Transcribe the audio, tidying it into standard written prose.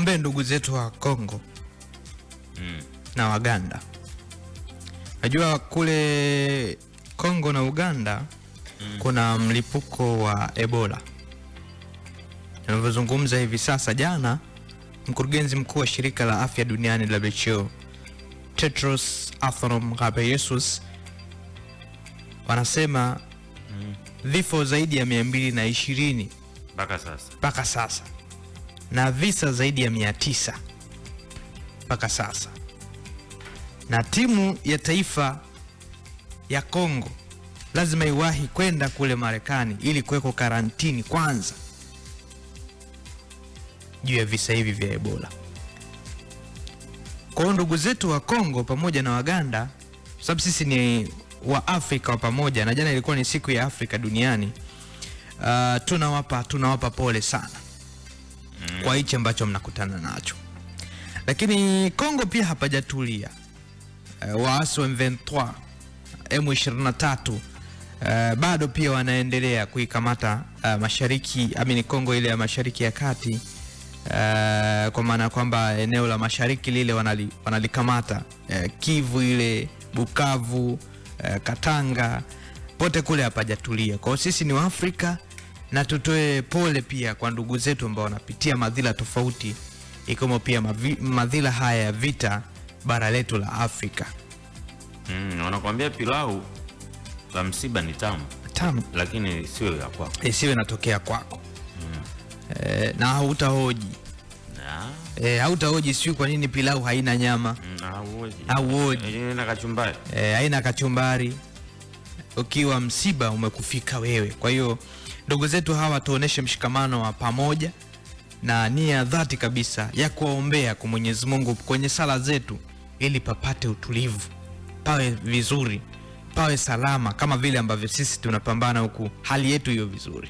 tuwaombee ndugu zetu wa Kongo na Waganda. Najua kule Kongo na Uganda kuna mlipuko wa Ebola. Tunavyozungumza hivi sasa, jana mkurugenzi mkuu wa shirika la afya duniani WHO Tedros Adhanom Ghebreyesus wanasema vifo zaidi ya 220 mpaka sasa na visa zaidi ya 900 mpaka sasa, na timu ya taifa ya Kongo lazima iwahi kwenda kule Marekani ili kuweko karantini kwanza juu ya visa hivi vya Ebola. Kwa ndugu zetu wa Kongo pamoja na Waganda, sababu sisi ni wa Afrika wa pamoja, na jana ilikuwa ni siku ya Afrika duniani, tunawapa pole sana kwa hichi ambacho mnakutana nacho. Lakini Kongo pia hapajatulia. Waasi wa M23 bado pia wanaendelea kuikamata Kongo ile ya Mashariki ya Kati, kwa maana kwamba eneo la mashariki lile wanalikamata, Kivu ile, Bukavu, Katanga, pote kule hapajatulia. Kwa sisi ni wa Afrika, na tutoe pole pia kwa ndugu zetu ambao wanapitia madhila tofauti, ikiwemo pia madhila haya ya vita bara letu la Afrika. Wanakuambia pilau la msiba ni tamu, lakini sio ya kwako. Sio inatokea kwako. Na hautahoji. Hautahoji sio kwa nini pilau haina nyama. Hauhoji. Haina kachumbari. Haina kachumbari. Ukiwa msiba umekufika wewe. Kwa hiyo ndugu zetu hawa tuoneshe mshikamano wa pamoja na nia dhati kabisa ya kuombea kwa Mwenyezi Mungu kwenye sala zetu, ili papate utulivu, pawe vizuri, pawe salama, kama vile ambavyo sisi tunapambana huku hali yetu hiyo vizuri.